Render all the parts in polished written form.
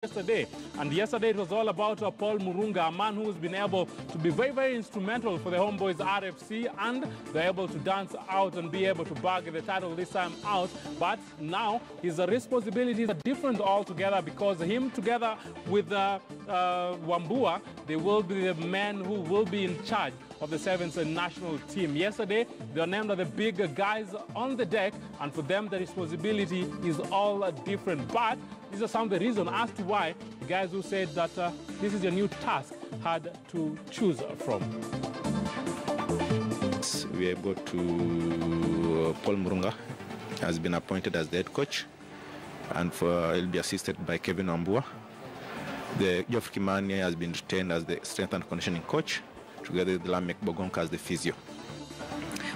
Yesterday, and yesterday it was all about Paul Murunga, a man who's been able to be very, very instrumental for the Homeboys RFC, and they're able to dance out and be able to bag the title this time out. But now his responsibilities are different altogether, because him together with Wambua, they will be the men who will be in charge of the Sevens national team. Yesterday, they were named as the big guys on the deck, and for them the responsibility is all different. But these are some of the reasons as to why the guys who said that this is your new task had to choose from. We are able to Paul Murunga has been appointed as the head coach, and he'll be assisted by Kevin Wambua. The Geoffrey Kimani has been retained as the strength and conditioning coach, together with Lamek Bogonka as the physio.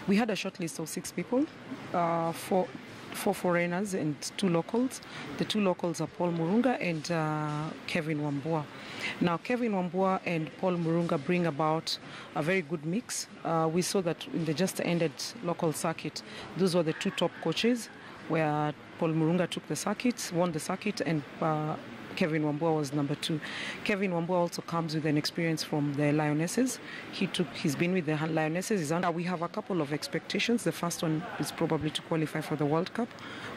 We had a short list of 6 people, four foreigners and 2 locals. The 2 locals are Paul Murunga and Kevin Wambua. Now, Kevin Wambua and Paul Murunga bring about a very good mix. We saw that in the just ended local circuit, those were the 2 top coaches, where Paul Murunga took the circuit, won the circuit, and Kevin Wambua was number 2. Kevin Wambua also comes with an experience from the Lionesses. He's been with the Lionesses. We have a couple of expectations. The first one is probably to qualify for the World Cup.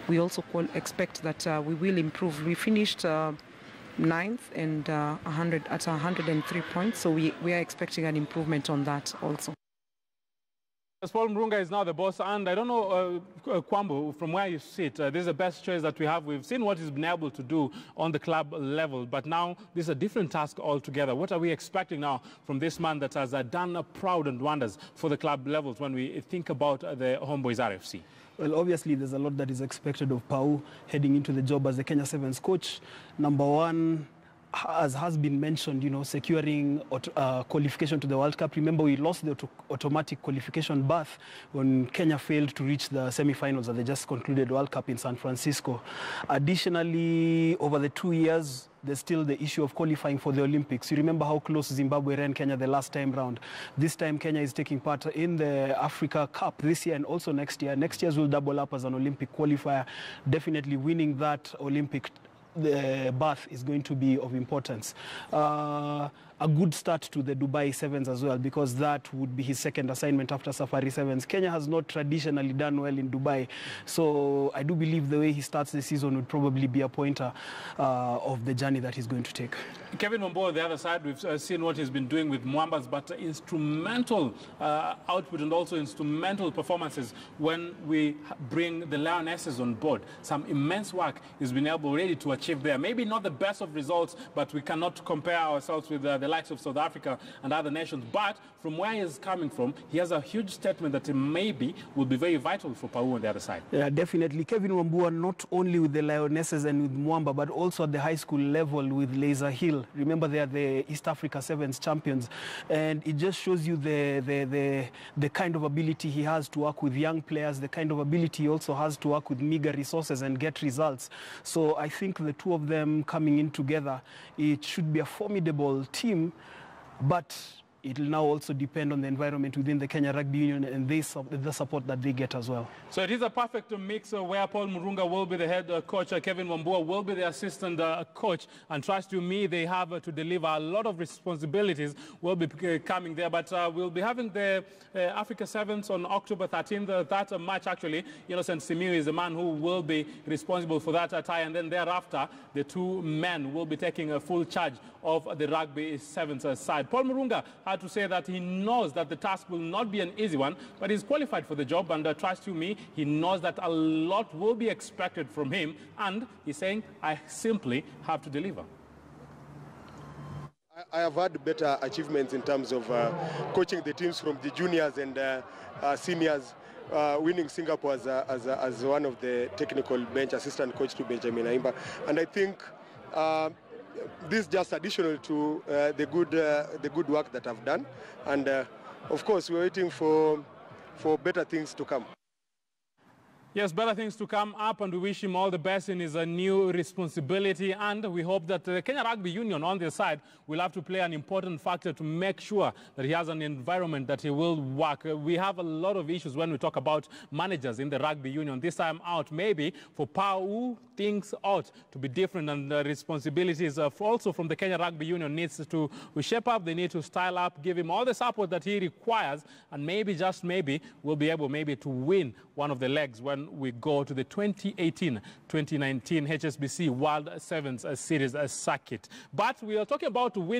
We also expect that we will improve. We finished 9th and 103 points, so we are expecting an improvement on that also. Paul Murunga is now the boss, and I don't know, Kwambu, from where you sit, this is the best choice that we have. We've seen what he's been able to do on the club level, but now this is a different task altogether. What are we expecting now from this man that has done proud and wonders for the club levels when we think about the Homeboys RFC? Well, obviously, there's a lot that is expected of Pau heading into the job as the Kenya Sevens coach. Number one, as has been mentioned, securing qualification to the World Cup. Remember, we lost the automatic qualification berth when Kenya failed to reach the semi-finals of the just concluded World Cup in San Francisco. Additionally, over the 2 years, there's still the issue of qualifying for the Olympics. You remember how close Zimbabwe ran Kenya the last time round. This time, Kenya is taking part in the Africa Cup this year and also next year. Next year's will double up as an Olympic qualifier. Definitely winning that Olympic the berth is going to be of importance. A good start to the Dubai Sevens as well, because that would be his second assignment after Safari Sevens. Kenya has not traditionally done well in Dubai, so I do believe the way he starts the season would probably be a pointer of the journey that he's going to take. Kevin Wambua on the other side, we've seen what he's been doing with Mwambas, but instrumental output and also instrumental performances when we bring the Lionesses on board. Some immense work he's been able already to achieve there. Maybe not the best of results, but we cannot compare ourselves with the likes of South Africa and other nations. But from where he's coming from, he has a huge statement that maybe will be very vital for Pau on the other side. Yeah, definitely. Kevin Wambua, not only with the Lionesses and with Mwamba, but also at the high school level with Laser Hill. Remember, they are the East Africa Sevens champions. And it just shows you the kind of ability he has to work with young players, the kind of ability he also has to work with meager resources and get results. So I think the 2 of them coming in together, it should be a formidable team. But it will now also depend on the environment within the Kenya Rugby Union and the support that they get as well. So it is a perfect mix where Paul Murunga will be the head coach, Kevin Wambua will be the assistant coach, and trust you me, they have to deliver. A lot of responsibilities will be coming there, but we'll be having the Africa Sevens on October 13th. That match, actually, Innocent Simiu is the man who will be responsible for that tie, and then thereafter, the 2 men will be taking full charge of the Rugby Sevens side. Paul Murunga had to say that he knows that the task will not be an easy one, but he's qualified for the job, and trust you me, he knows that a lot will be expected from him, and he's saying, I simply have to deliver. I have had better achievements in terms of coaching the teams from the juniors and seniors, winning Singapore as one of the technical bench assistant coach to Benjamin Aimba. And I think this is just additional to the good work that I've done, and of course we're waiting for better things to come. Yes, better things to come up, and we wish him all the best in his new responsibility. And we hope that the Kenya Rugby Union on their side will have to play an important factor to make sure that he has an environment that he will work. We have a lot of issues when we talk about managers in the Rugby Union. This time out, maybe for Pau, things ought to be different, and the responsibilities also from the Kenya Rugby Union needs to shape up. They need to style up, give him all the support that he requires, and maybe, just maybe, we'll be able to win one of the legs when we go to the 2018-2019 HSBC World Sevens Series circuit. But we are talking about to win